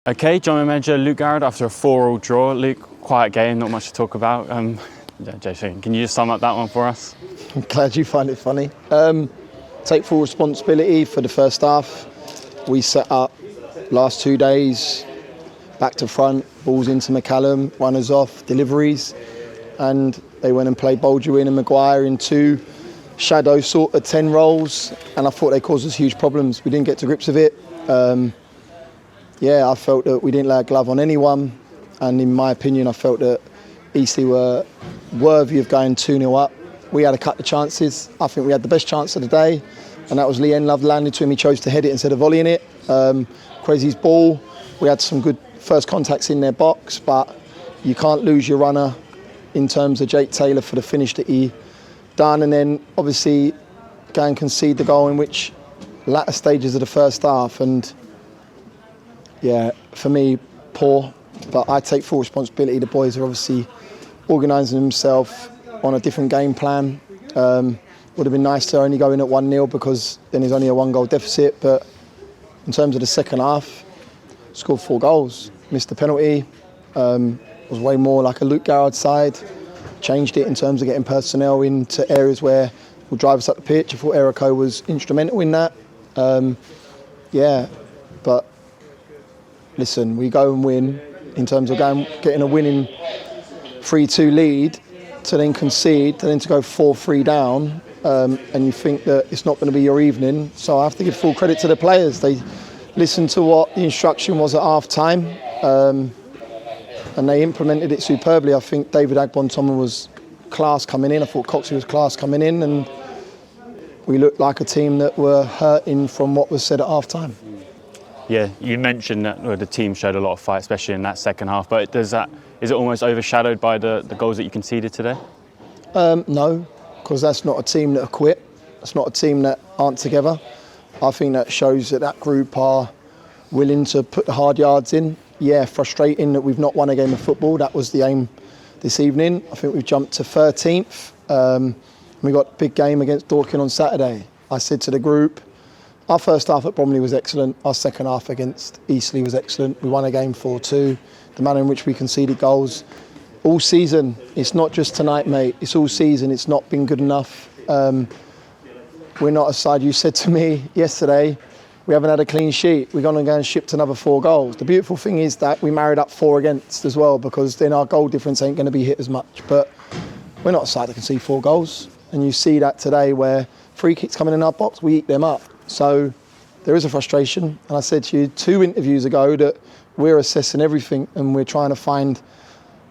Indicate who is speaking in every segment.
Speaker 1: Okay, John manager Luke Garrard after a 4-4 draw. Luke, quiet game, not much to talk about. Jason, can you just sum up that one for us?
Speaker 2: I'm glad you find it funny. Take full responsibility for the first half. We set up last 2 days, back to front, balls into McCallum, runners off, deliveries, and they went and played Baldwin and Maguire in 2 shadow sort of 10 roles, and I thought they caused us huge problems. We didn't get to grips with it. I felt that we didn't lay a glove on anyone, and in my opinion I felt that Eastleigh were worthy of going 2-0 up. We had to cut the chances. I think we had the best chance of the day, and that was Lee Love landed to him. He chose to head it instead of volleying it. Crazy's ball, we had some good first contacts in their box, but you can't lose your runner in terms of Jake Taylor for the finish that he done, and then obviously go and concede the goal in which latter stages of the first half. And for me, poor, but I take full responsibility. The boys are obviously organising themselves on a different game plan. Would have been nice to only go in at 1-0 because then there's only a 1-goal deficit, but in terms of the second half, scored 4 goals, missed the penalty, was way more like a Luke Garrard side, changed it in terms of getting personnel into areas where will drive us up the pitch. I thought Erico was instrumental in that. But listen, we go and win in terms of getting a winning 3-2 lead, to then concede, to then to go 4-3 down, and you think that it's not going to be your evening. So I have to give full credit to the players. They listened to what the instruction was at half time, and they implemented it superbly. I think David Agbon-Thomas was class coming in. I thought Coxey was class coming in, and we looked like a team that were hurting from what was said at half time.
Speaker 1: Yeah, you mentioned that the team showed a lot of fight, especially in that second half, but is it almost overshadowed by the goals that you conceded today?
Speaker 2: No, because that's not a team that have quit. That's not a team that aren't together. I think that shows that group are willing to put the hard yards in. Yeah, frustrating that we've not won a game of football. That was the aim this evening. I think we've jumped to 13th. We got a big game against Dorking on Saturday. I said to the group, our first half at Bromley was excellent. Our second half against Eastleigh was excellent. We won a game 4-2. The manner in which we conceded goals all season. It's not just tonight, mate. It's all season. It's not been good enough. We're not a side. You said to me yesterday, we haven't had a clean sheet. We're going to go and ship another 4 goals. The beautiful thing is that we married up 4 against as well, because then our goal difference ain't going to be hit as much. But we're not a side that can see 4 goals. And you see that today where free kicks coming in our box, we eat them up. So there is a frustration. And I said to you 2 interviews ago that we're assessing everything and we're trying to find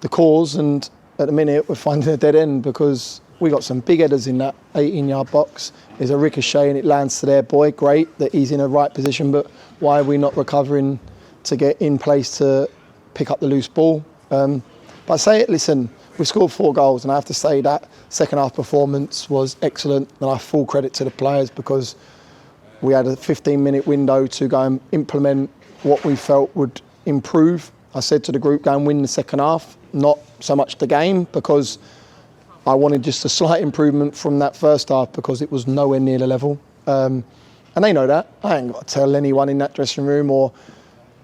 Speaker 2: the cause. And at the minute, we're finding a dead end because we got some big headers in that 18-yard box. There's a ricochet and it lands to their boy. Great that he's in a right position, but why are we not recovering to get in place to pick up the loose ball? But I say it, listen, we scored 4 goals, and I have to say that second half performance was excellent, and I have full credit to the players because we had a 15-minute window to go and implement what we felt would improve. I said to the group, go and win the second half, not so much the game, because I wanted just a slight improvement from that first half because it was nowhere near the level. And they know that. I ain't got to tell anyone in that dressing room or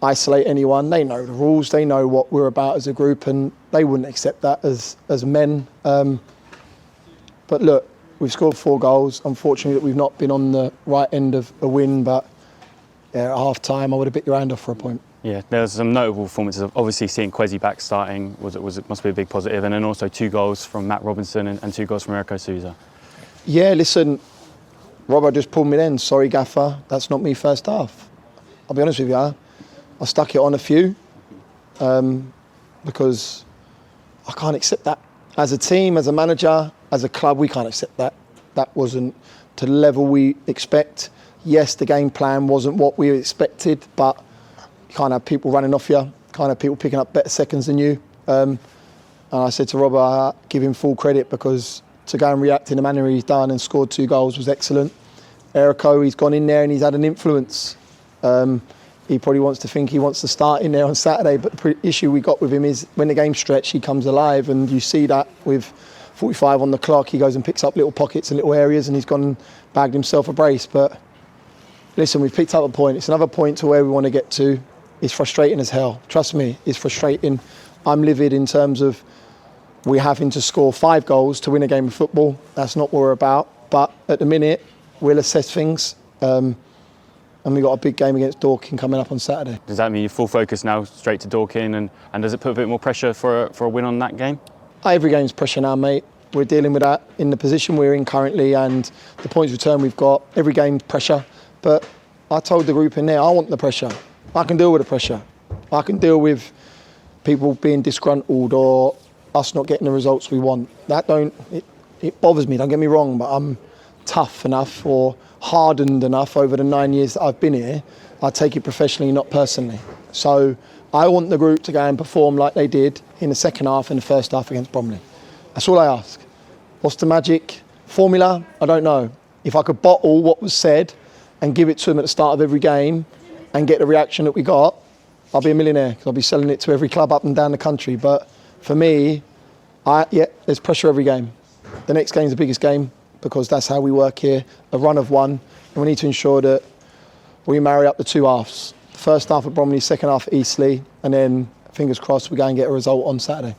Speaker 2: isolate anyone. They know the rules. They know what we're about as a group, and they wouldn't accept that as men. But look, we've scored 4 goals. Unfortunately, that we've not been on the right end of a win, but at half time, I would have bit your hand off for a point.
Speaker 1: Yeah, there's some notable performances. Obviously, seeing Kwesi back starting must be a big positive, and then also 2 goals from Matt Robinson and 2 goals from Erico Souza.
Speaker 2: Yeah, listen, Robbo just pulled me then. Sorry, Gaffer, that's not me first half. I'll be honest with you, I stuck it on a few because I can't accept that. As a team, as a manager, as a club, we can't accept that. That wasn't to the level we expect. Yes, the game plan wasn't what we expected, but you can't have people running off you, can't have people picking up better seconds than you. And I said to Robert, I give him full credit because to go and react in the manner he's done and scored 2 goals was excellent. Erico, he's gone in there and he's had an influence. He probably wants to think he wants to start in there on Saturday, but the issue we got with him is when the game's stretched, he comes alive, and you see that with 45 on the clock, he goes and picks up little pockets and little areas, and he's gone and bagged himself a brace. But listen, we've picked up a point. It's another point to where we want to get to. It's frustrating as hell. Trust me, it's frustrating. I'm livid in terms of we having to score 5 goals to win a game of football. That's not what we're about. But at the minute, we'll assess things. And we've got a big game against Dorking coming up on Saturday.
Speaker 1: Does that mean you're full focus now straight to Dorking? And does it put a bit more pressure for a win on that game?
Speaker 2: Every game's pressure now, mate. We're dealing with that in the position we're in currently and the points return we've got. Every game's pressure. But I told the group in there, I want the pressure. I can deal with the pressure. I can deal with people being disgruntled or us not getting the results we want. It bothers me, don't get me wrong, but I'm tough enough or hardened enough over the 9 years that I've been here. I take it professionally, not personally. So I want the group to go and perform like they did in the second half and the first half against Bromley. That's all I ask. What's the magic formula? I don't know. If I could bottle what was said and give it to them at the start of every game and get the reaction that we got, I'll be a millionaire because I'll be selling it to every club up and down the country. But for me, there's pressure every game. The next game's the biggest game because that's how we work here, a run of one. And we need to ensure that we marry up the 2 halves. The first half at Bromley, second half at Eastleigh, and then fingers crossed we go and get a result on Saturday.